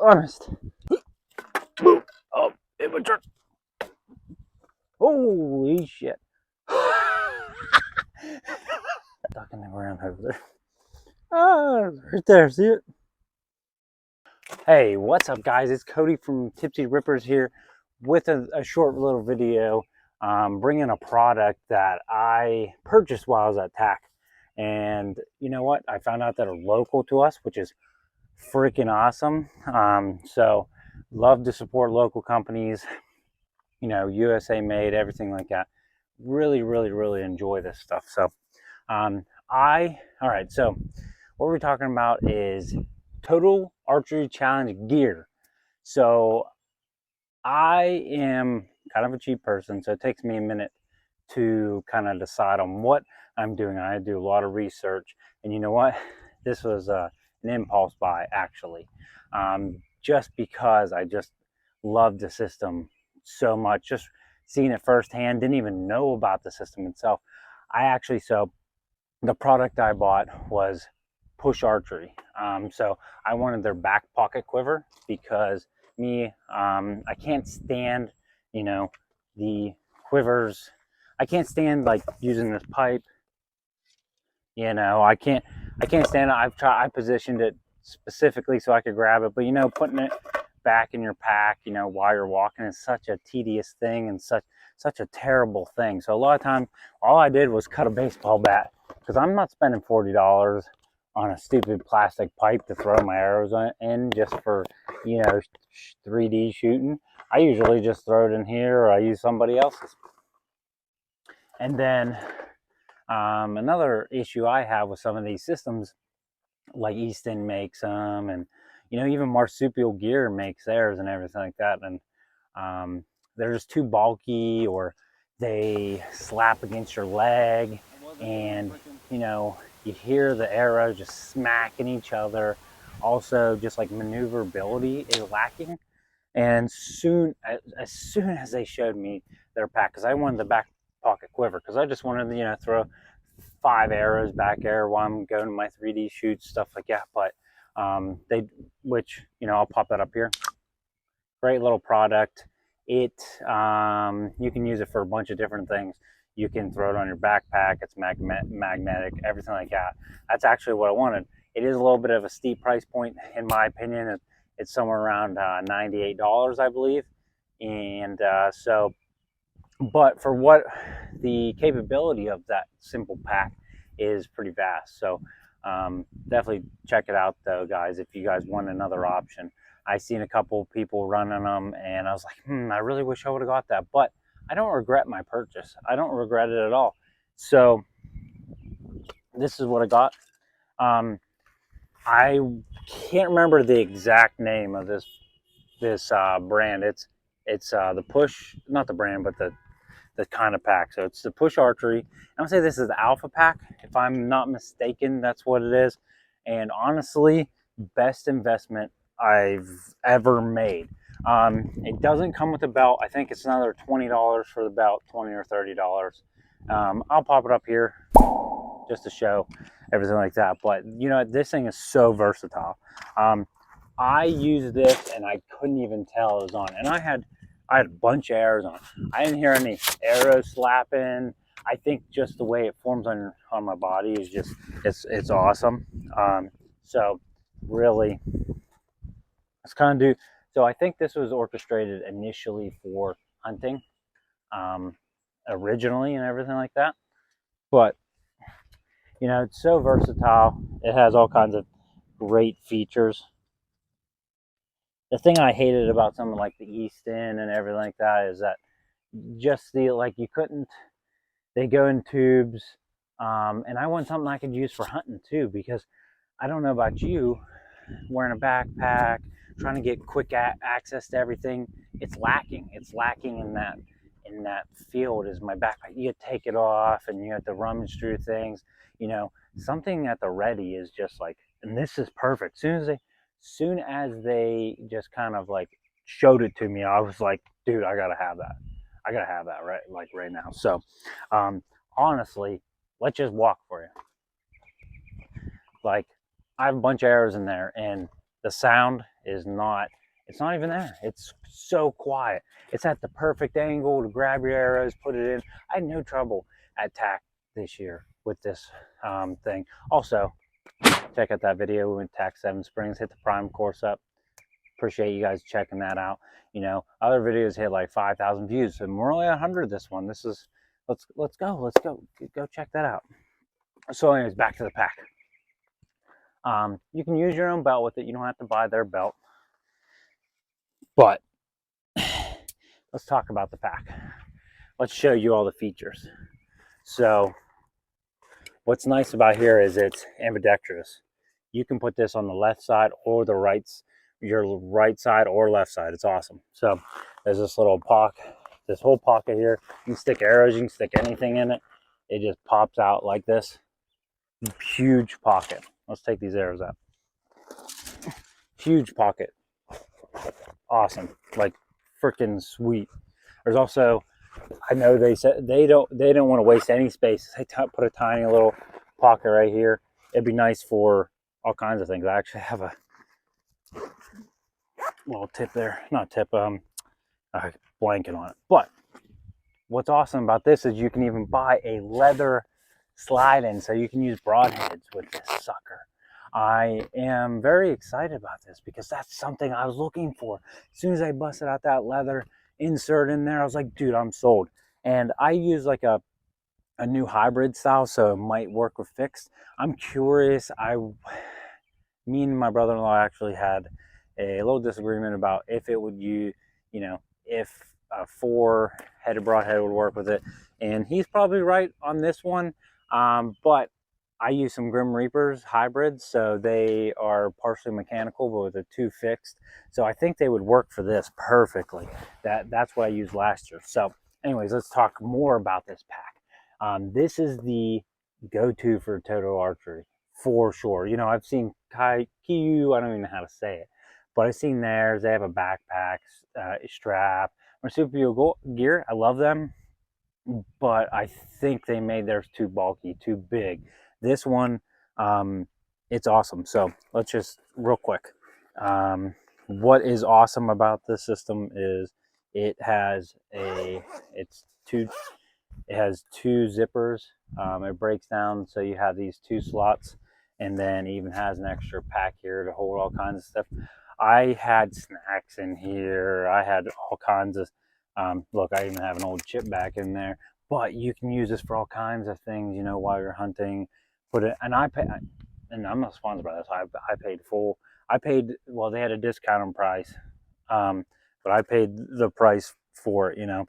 honest. Oh, it would turn. Holy shit. Stuck in the ground over there. Ah, right there, see it? Hey, what's up guys? It's Cody from Tipsy Rippers here with a short little video bringing a product that I purchased while I was at TAC. And you know what? I found out that are local to us, which is freaking awesome. So love to support local companies, you know, USA made, everything like that. Really enjoy this stuff. So all right, so what we're talking about is Total Archery Challenge gear. So I am kind of a cheap person, so it takes me a minute to kind of decide on what I'm doing. I do a lot of research, and you know what? This was an impulse buy, actually, just because I just loved the system so much. Just seeing it firsthand, didn't even know about the system itself. So the product I bought was Push Archery. So I wanted their back pocket quiver because I can't stand, you know, the quivers. I can't stand like using this pipe. You know, I can't stand it. I positioned it specifically so I could grab it, but you know, putting it back in your pack, you know, while you're walking is such a tedious thing and such a terrible thing. So a lot of times, all I did was cut a baseball bat because I'm not spending $40 on a stupid plastic pipe to throw my arrows in just for, you know, 3D shooting. I usually just throw it in here, or I use somebody else's. And then another issue I have with some of these systems, like Easton makes them, and you know, even Marsupial Gear makes theirs and everything like that, and they're just too bulky, or they slap against your leg, and you know, you hear the arrows just smacking each other. Also, just like maneuverability is lacking. And as soon as they showed me their pack, because I wanted the back pocket quiver, because I just wanted to, you know, throw 5 arrows, back arrow while I'm going to my 3D shoots, stuff like that. But which, you know, I'll pop that up here. Great little product. You can use it for a bunch of different things. You can throw it on your backpack. It's magnetic, everything like that. That's actually what I wanted. It is a little bit of a steep price point, in my opinion. It's somewhere around $98, I believe. And but for what the capability of that simple pack is pretty vast. So definitely check it out though, guys, if you guys want another option. I seen a couple people running them and I was like, I really wish I would have got that, but I don't regret my purchase. I don't regret it at all. So this is what I got. I can't remember the exact name of this brand. It's the Push, not the brand, but the kind of pack. So it's the Push Archery. I would say this is the Alpha Pack, if I'm not mistaken. That's what it is. And honestly, best investment I've ever made. It doesn't come with a belt. I think it's another $20 for the belt, $20 or $30. I'll pop it up here just to show everything like that. But you know, this thing is so versatile. I used this and I couldn't even tell it was on. And I had a bunch of arrows on. I didn't hear any arrows slapping. I think just the way it forms on my body is just, it's awesome. So really, it's kind of so I think this was orchestrated initially for hunting, originally, and everything like that. But you know, it's so versatile. It has all kinds of great features. The thing I hated about something like the Easton and everything like that is that just like you couldn't, they go in tubes, and I want something I could use for hunting too, because I don't know about you, wearing a backpack, trying to get quick access to everything, it's lacking in that field. Is my backpack, you take it off and you have to rummage through things, you know. Something at the ready is just like, and this is perfect. Soon as they just kind of like showed it to me, I was like, dude, I gotta have that right now. So honestly, let's just walk for you. Like, I have a bunch of arrows in there, and the sound is not, it's not even there. It's so quiet. It's at the perfect angle to grab your arrows, put it in. I had no trouble at tack this year with this thing. Also, check out that video with tack 7 springs, hit the prime course up. Appreciate you guys checking that out. You know, other videos hit like 5,000 views, and we're only at 100 this one. This is, let's go check that out. So anyways, back to the pack. You can use your own belt with it. You don't have to buy their belt. But let's talk about the pack. Let's show you all the features. So what's nice about here is it's ambidextrous. You can put this on the left side or the right, your right side or left side. It's awesome. So there's this little pocket, this whole pocket here. You can stick arrows, you can stick anything in it. It just pops out like this. Huge pocket. Let's take these arrows out. Huge pocket. Awesome. Like freaking sweet. There's also, I know they said they don't want to waste any space. They put a tiny little pocket right here. It'd be nice for all kinds of things. I actually have a little tip there. Not tip, a blanket on it. But what's awesome about this is you can even buy a leather slide-in, so you can use broadheads with this sucker. I am very excited about this because that's something I was looking for. As soon as I busted out that leather insert in there, I was like, dude, I'm sold. And I use like a new hybrid style, so it might work with fixed. I'm curious. Me and my brother-in-law actually had a little disagreement about if it would if a 4-headed broadhead would work with it. And he's probably right on this one. But I use some Grim Reapers hybrids, so they are partially mechanical, but with the 2 fixed. So I think they would work for this perfectly. That's what I used last year. So anyways, let's talk more about this pack. This is the go-to for Total Archery, for sure. You know, I've seen Kiyu, I don't even know how to say it, but I've seen theirs. They have a backpack, strap, marsupial gear. I love them, but I think they made theirs too bulky, too big. This one, it's awesome. So let's just real quick. What is awesome about this system is it has two zippers. It breaks down, so you have these 2 slots, and then it even has an extra pack here to hold all kinds of stuff. I had snacks in here. I had all kinds of, look, I even have an old chip bag in there. But you can use this for all kinds of things, you know, while you're hunting. And I'm not sponsored by this. I paid full. Well, they had a discount on price, but I paid the price for it, you know.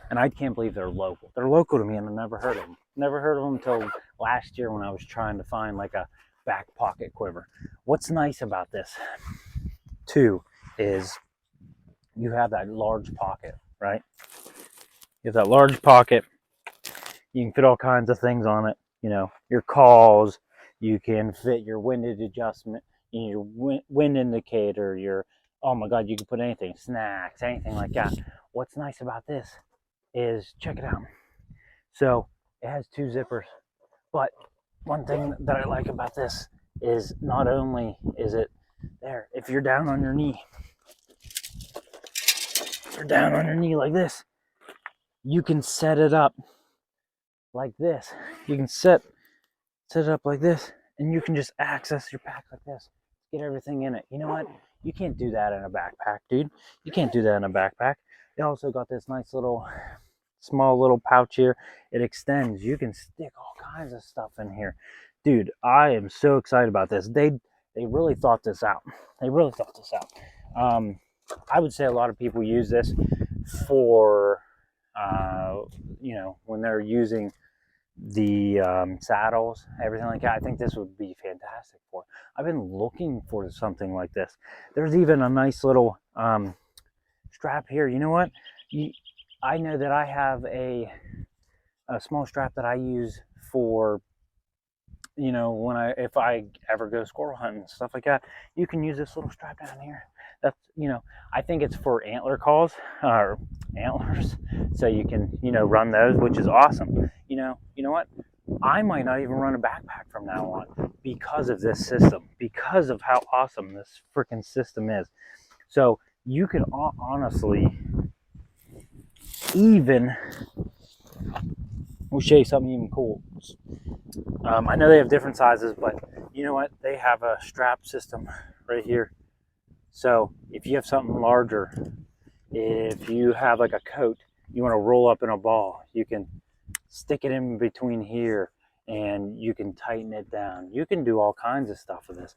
And I can't believe they're local. They're local to me, and I've never heard of them. Never heard of them until last year when I was trying to find like a back pocket quiver. What's nice about this, too, is you have that large pocket, right? You have that large pocket. You can fit all kinds of things on it. You know, your calls. You can fit your windage adjustment, your wind indicator, your, oh my God, you can put anything, snacks, anything like that. What's nice about this is, check it out. So it has 2 zippers, but one thing that I like about this is not only is it there, if you're down on your knee, like this, you can set it up like this. You can set it up like this, and you can just access your pack like this. Get everything in it. You know what? You can't do that in a backpack, dude. You can't do that in a backpack. It also got this nice little, small little pouch here. It extends. You can stick all kinds of stuff in here. Dude, I am so excited about this. They really thought this out. They really thought this out. I would say a lot of people use this for, you know, when they're using the saddles, everything like that. I think this would be fantastic for. I've been looking for something like this. There's even a nice little strap here. You know what? I know that I have a small strap that I use for, you know, if I ever go squirrel hunting and stuff like that. You can use this little strap down here. That's, you know, I think it's for antler calls or antlers, so you can, you know, run those, which is awesome. You know what? I might not even run a backpack from now on because of this system, because of how awesome this freaking system is. So you can honestly even, we'll show you something even cool. I know they have different sizes, but you know what? They have a strap system right here. So if you have something larger, if you have like a coat, you want to roll up in a ball, you can stick it in between here and you can tighten it down. You can do all kinds of stuff with this.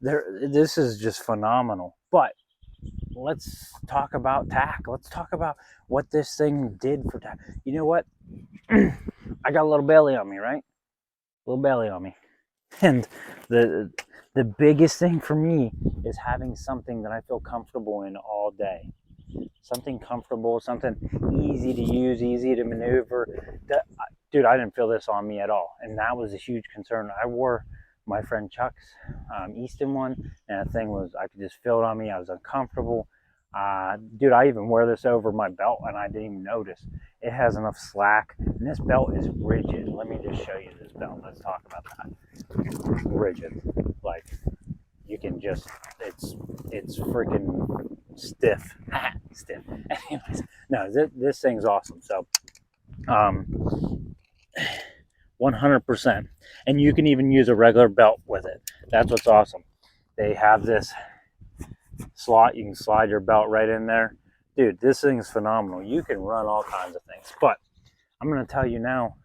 This is just phenomenal. But let's talk about tack. Let's talk about what this thing did for tack. You know what? I got a little belly on me, right? A little belly on me. And the the biggest thing for me is having something that I feel comfortable in all day. Something comfortable, something easy to use, easy to maneuver. Dude, I didn't feel this on me at all, and that was a huge concern. I wore my friend Chuck's Easton one, and the thing was, I could just feel it on me. I was uncomfortable. Dude, I even wear this over my belt, and I didn't even notice. It has enough slack, and this belt is rigid. Let me just show you this belt. Let's talk about that. Rigid, like you can just, it's freaking stiff. Stiff. Anyways, no, this thing's awesome. So 100%. And you can even use a regular belt with it. That's what's awesome. They have this slot. You can slide your belt right in there. Dude, this thing's phenomenal. You can run all kinds of things. But I'm going to tell you now,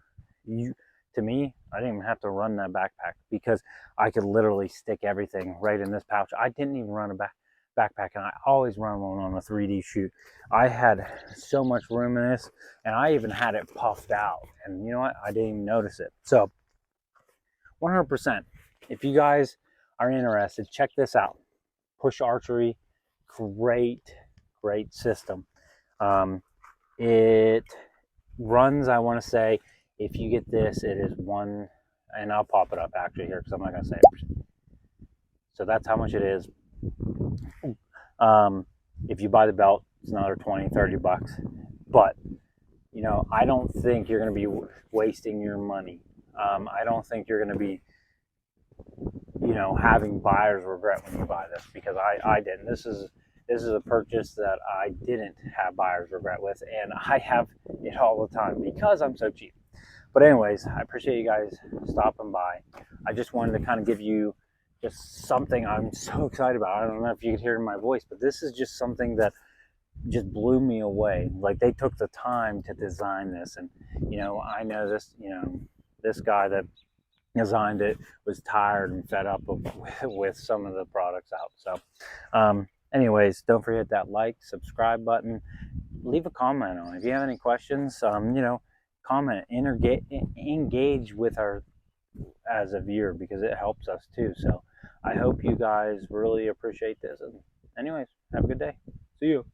to me, I didn't even have to run that backpack because I could literally stick everything right in this pouch. I didn't even run a backpack, and I always run one on a 3D shoot. I had so much room in this, and I even had it puffed out, and you know what? I didn't even notice it. So 100%, if you guys are interested, check this out. Push Archery, great system. It runs, I want to say, if you get this, it is one, and I'll pop it up actually here because I'm not going to say it. So that's how much it is. If you buy the belt, it's another 20, 30 bucks. But, you know, I don't think you're going to be wasting your money. I don't think you're going to be, you know, having buyer's regret when you buy this, because I didn't. This is a purchase that I didn't have buyer's regret with, and I have it all the time because I'm so cheap. But anyways, I appreciate you guys stopping by. I just wanted to kind of give you just something I'm so excited about. I don't know if you could hear it in my voice, but this is just something that just blew me away. Like, they took the time to design this, and you know, I know this, you know, this guy that designed it was tired and fed up with some of the products out. So anyways, don't forget that like, subscribe button. Leave a comment on it. If you have any questions, you know, comment, engage with our as a viewer, because it helps us too. So I hope you guys really appreciate this. And anyways, have a good day. See you.